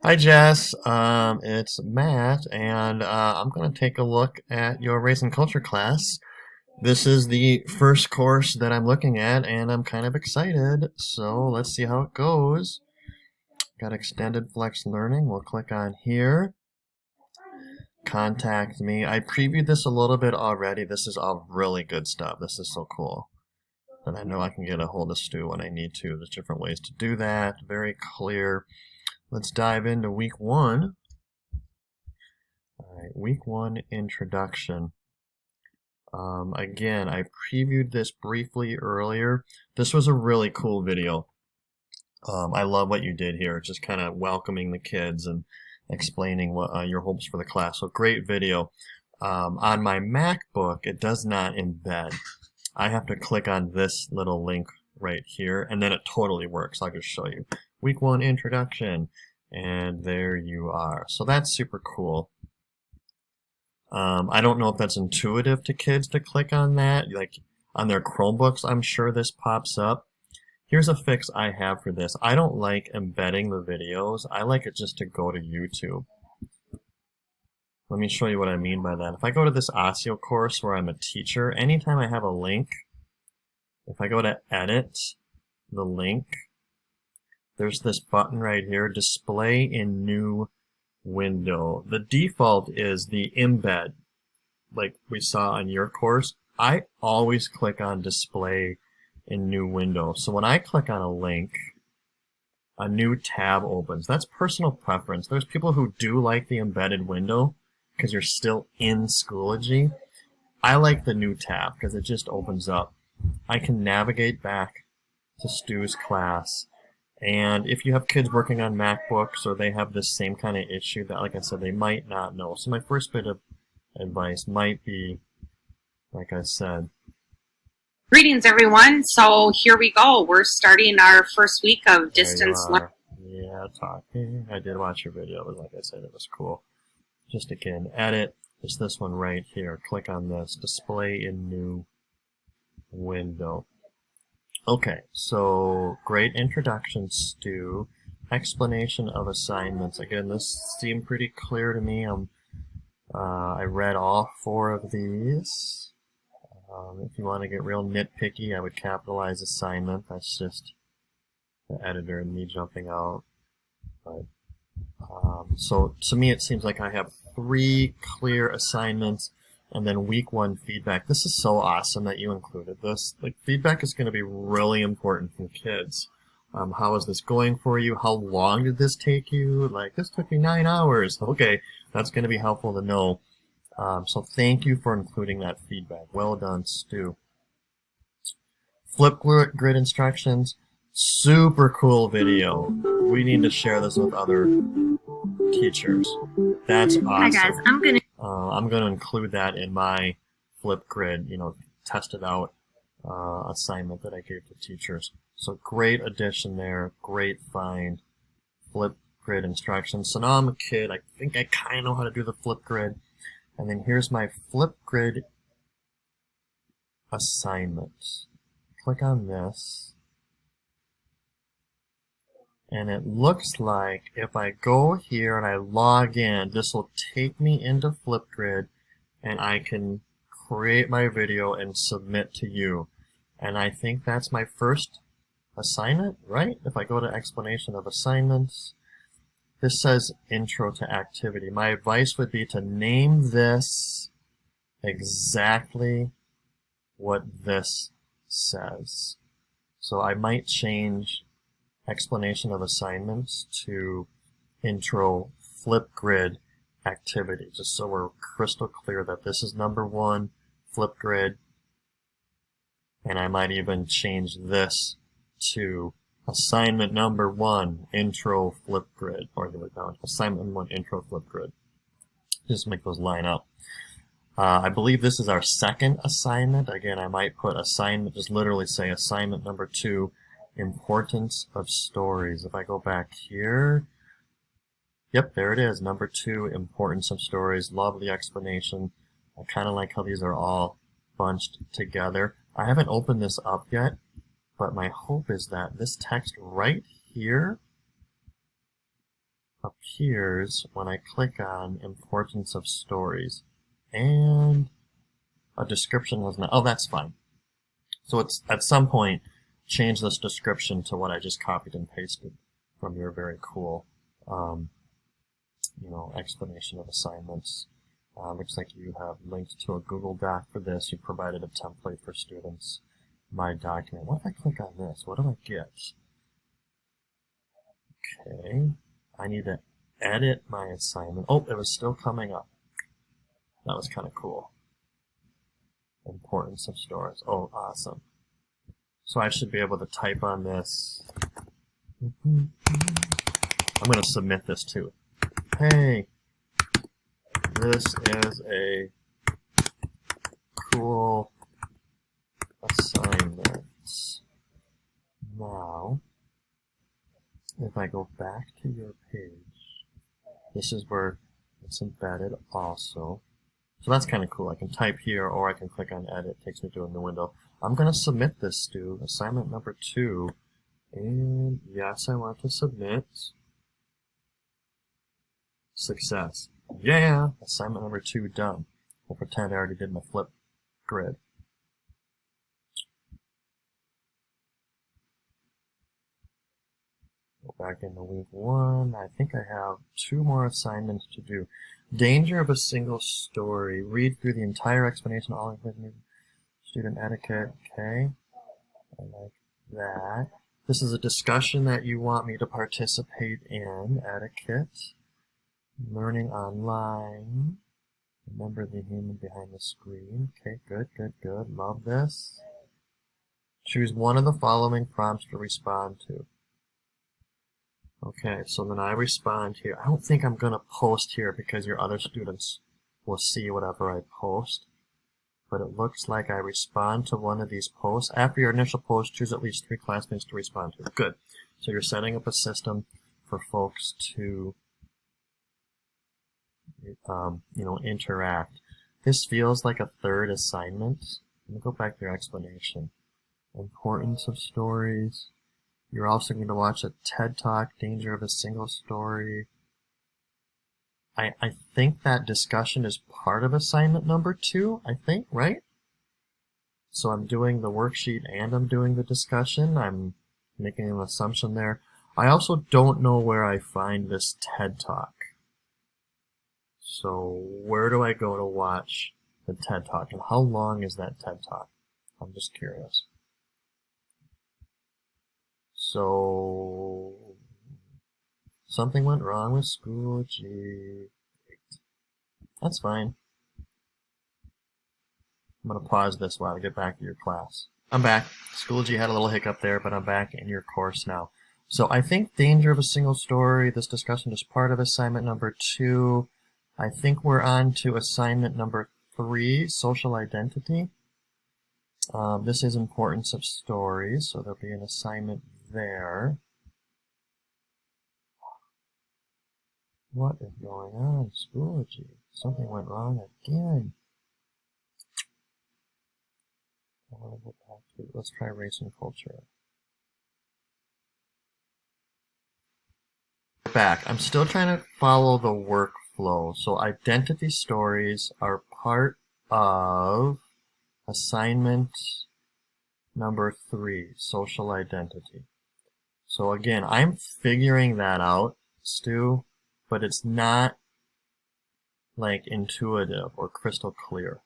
Hi Jess, it's Matt, and I'm going to take a look at your race and culture class. This is the first course that I'm looking at, and I'm kind of excited. So let's see how it goes. Got extended flex learning. We'll click on here. Contact me. I previewed this a little bit already. This is all really good stuff. This is so cool. And I know I can get a hold of Stu when I need to. There's different ways to do that. Very clear. Let's dive into week one. All right, week one introduction. Again, I previewed this briefly earlier. This was a really cool video. I love what you did here, just kind of welcoming the kids and explaining what your hopes for the class. So great video. On my MacBook, it does not embed. I have to click on this little link right here, and then it totally works. I'll just show you. Week one introduction, and there you are. So that's super cool. I don't know if that's intuitive to kids to click on that. Like on their Chromebooks, I'm sure this pops up. Here's a fix I have for this. I don't like embedding the videos. I like it just to go to YouTube. Let me show you what I mean by that. If I go to this ASIO course where I'm a teacher, anytime I have a link, if I go to edit the link, there's this button right here, display in new window. The default is the embed, like we saw on your course. I always click on display in new window. So when I click on a link, a new tab opens. That's personal preference. There's people who do like the embedded window because you're still in Schoology. I like the new tab because it just opens up. I can navigate back to Stu's class. And if you have kids working on MacBooks or they have this same kind of issue that, like I said, they might not know. So my first bit of advice might be, like I said. Greetings, everyone. So here we go. We're starting our first week of There you distance learning. are. Yeah, talking. I did watch your video. Like I said, it was cool. Just again, edit. It's this one right here. Click on this. Display in new window. Okay, so great introduction, Stu. Explanation of assignments. Again, this seemed pretty clear to me. I read all four of these. If you want to get real nitpicky, I would capitalize assignment. That's just the editor and me jumping out. But, so to me, it seems like I have three clear assignments and then week one feedback. This is so awesome that you included this. Like, feedback is going to be really important for kids. How is this going for you? How long did this take you? Like, this took me 9 hours. Okay, that's going to be helpful to know. So thank you for including that feedback. Well done, Stu. Flip grid instructions. Super cool video. We need to share this with other teachers. That's awesome. Hi, guys. I'm going to include that in my flip grid, tested out assignment that I gave to teachers. So great addition there. Great find. Flip grid instructions. So now I'm a kid. I think I kind of know how to do the flip grid. And then here's my flip grid assignment. Click on this. And it looks like if I go here and I log in, this will take me into Flipgrid and I can create my video and submit to you. And I think that's my first assignment, right? If I go to explanation of assignments, this says intro to activity. My advice would be to name this exactly what this says. So I might change explanation of assignments to intro Flipgrid activity, just so we're crystal clear that this is number one, Flipgrid, and I might even change this to assignment number one, intro Flipgrid, or assignment number one, intro Flipgrid. Just make those line up. I believe this is our second assignment. Again, I might put assignment, just literally say assignment number two, importance of stories. If I go back here, yep, there it is, number two, importance of stories. Love the explanation. I kind of like how these are all bunched together. I haven't opened this up yet, but my hope is that this text right here, up appears when I click on importance of stories. And a description was not, oh, that's fine. So it's at some point change this description to what I just copied and pasted from your very cool, explanation of assignments. Looks like you have linked to a Google Doc for this. You provided a template for students. My document. What if I click on this? What do I get? Okay. I need to edit my assignment. Oh, it was still coming up. That was kind of cool. Importance of stories. Oh, awesome. So I should be able to type on this. I'm going to submit this too. Hey, this is a cool assignment. Now, if I go back to your page, this is where it's embedded also. So that's kind of cool. I can type here or I can click on edit. It takes me to a new window. I'm going to submit this, Stu. Assignment number 2. And yes, I want to submit. Success. Yeah! Assignment number 2 done. We'll pretend I already did my flip grid. Go back into week 1. I think I have 2 more assignments to do. Danger of a single story. Read through the entire explanation, all including student etiquette. Okay. I like that. This is a discussion that you want me to participate in. Etiquette. Learning online. Remember the human behind the screen. Okay, good, good, good. Love this. Choose one of the following prompts to respond to. Okay, so then I respond here. I don't think I'm going to post here because your other students will see whatever I post. But it looks like I respond to one of these posts. After your initial post, choose at least 3 classmates to respond to. Good. So you're setting up a system for folks to interact. This feels like a third assignment. Let me go back to your explanation. Importance of stories. You're also going to watch a TED Talk, Danger of a Single Story. I think that discussion is part of assignment number 2, I think, right? So I'm doing the worksheet and I'm doing the discussion. I'm making an assumption there. I also don't know where I find this TED Talk. So where do I go to watch the TED Talk? And how long is that TED Talk? I'm just curious. So something went wrong with Schoology. That's fine. I'm going to pause this while I get back to your class. I'm back. Schoology had a little hiccup there, but I'm back in your course now. So I think danger of a single story, this discussion is part of assignment number 2. I think we're on to assignment number 3, social identity. This is importance of stories, so there'll be an assignment there. What is going on, Schoology? Something went wrong again. I want to go back to, let's try race and culture. Back. I'm still trying to follow the workflow. So identity stories are part of assignment number 3, social identity. So again, I'm figuring that out, Stu, but it's not like intuitive or crystal clear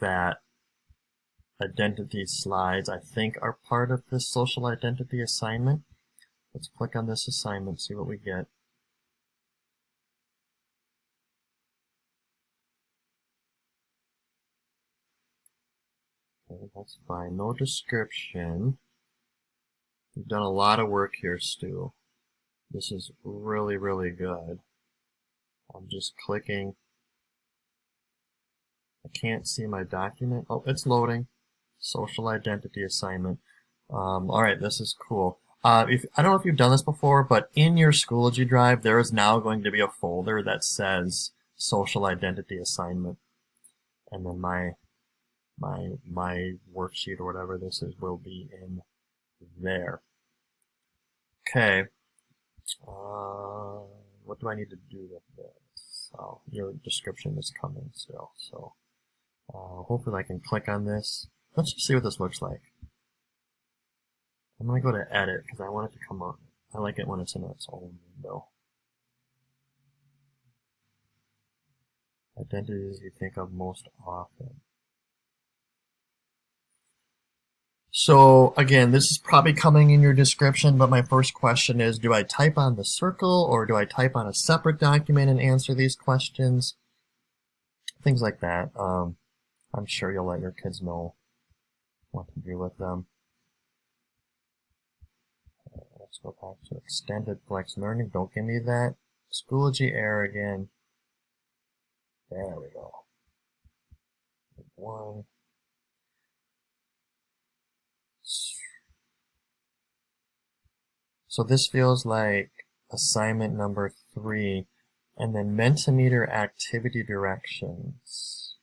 that identity slides, I think, are part of this social identity assignment. Let's click on this assignment, see what we get. Okay, that's fine. No description. You've done a lot of work here, Stu. This is really, really good. I'm just clicking. I can't see my document. Oh, it's loading. Social identity assignment. Alright, this is cool. I don't know if you've done this before, but in your Schoology drive, there is now going to be a folder that says social identity assignment. And then my worksheet or whatever this is will be in there. Okay. what do I need to do with this? Oh, your description is coming still. So hopefully I can click on this. Let's just see what this looks like. I'm going to go to edit because I want it to come up. I like it when it's in its own window. Identities you think of most often. So again, this is probably coming in your description, but my first question is, do I type on the circle or do I type on a separate document and answer these questions? Things like that. I'm sure you'll let your kids know what to do with them. Let's go back to extended flex learning. Don't give me that Schoology error again. There we go. One. So this feels like assignment number 3, and then Mentimeter activity directions.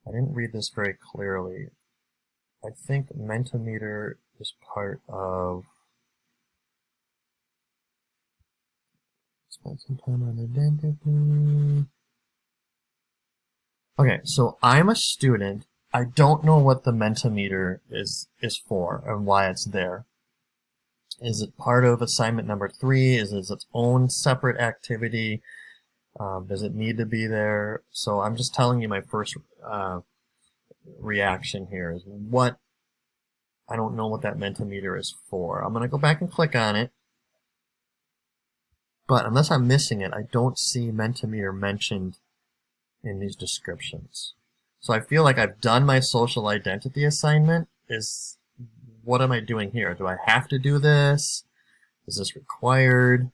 I didn't read this very clearly. I think Mentimeter is part of. Spend some time on identity. Okay, so I'm a student. I don't know what the Mentimeter is for and why it's there. Is it part of assignment number 3? Is it its own separate activity? Does it need to be there? So I'm just telling you my first reaction here is what I don't know what that Mentimeter is for. I'm going to go back and click on it. But unless I'm missing it, I don't see Mentimeter mentioned in these descriptions. So I feel like I've done my social identity assignment. What am I doing here? Do I have to do this? Is this required?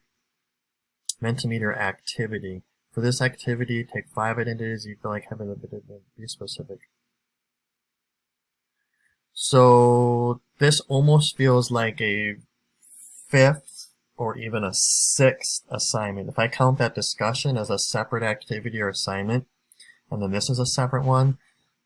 Mentimeter activity. For this activity, take 5 identities you feel like having a bit of be specific. So this almost feels like a 5th or even a 6th assignment. If I count that discussion as a separate activity or assignment, and then this is a separate one.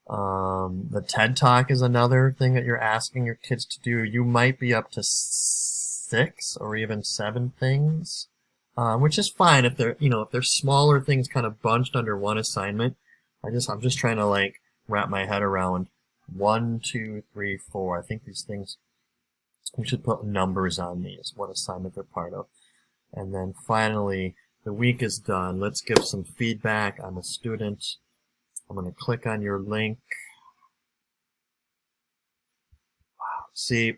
The TED Talk is another thing that you're asking your kids to do. You might be up to 6 or even 7 things, which is fine if they're, if they're smaller things kind of bunched under one assignment. I'm just trying to like wrap my head around 1, 2, 3, 4. I think these things, we should put numbers on these, what assignment they're part of. And then finally, the week is done. Let's give some feedback. I'm a student. I'm going to click on your link. Wow. See,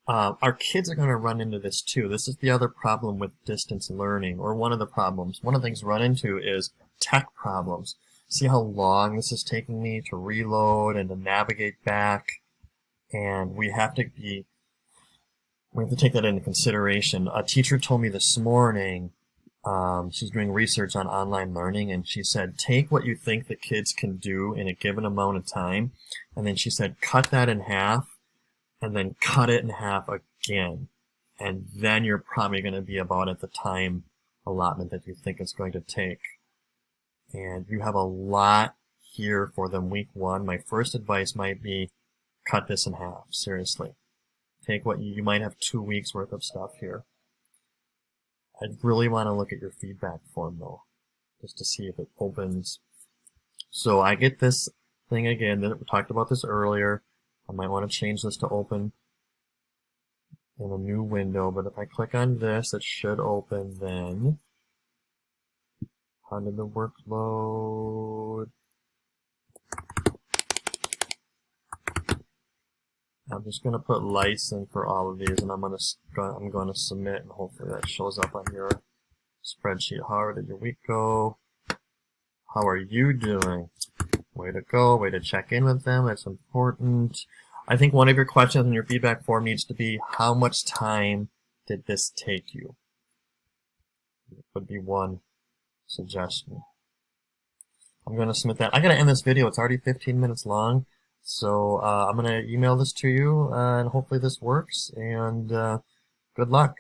our kids are going to run into this too. This is the other problem with distance learning, or one of the problems. One of the things we run into is tech problems. See how long this is taking me to reload and to navigate back, and we have to take that into consideration. A teacher told me this morning, she's doing research on online learning, and she said, take what you think the kids can do in a given amount of time, and then she said, cut that in half, and then cut it in half again. And then you're probably going to be about at the time allotment that you think it's going to take. And you have a lot here for them week 1. My first advice might be, cut this in half, seriously. Take what you might have 2 weeks worth of stuff here. I'd really want to look at your feedback form though, just to see if it opens. So I get this thing again, we talked about this earlier. I might want to change this to open in a new window, but if I click on this, it should open then. How did the workload? I'm just going to put license for all of these, and I'm going to submit, and hopefully that shows up on your spreadsheet. How did your week go? How are you doing? Way to go. Way to check in with them. That's important. I think one of your questions in your feedback form needs to be, how much time did this take you? It would be one suggestion. I'm going to submit that. I got to end this video. It's already 15 minutes long. So I'm going to email this to you, and hopefully this works, and good luck.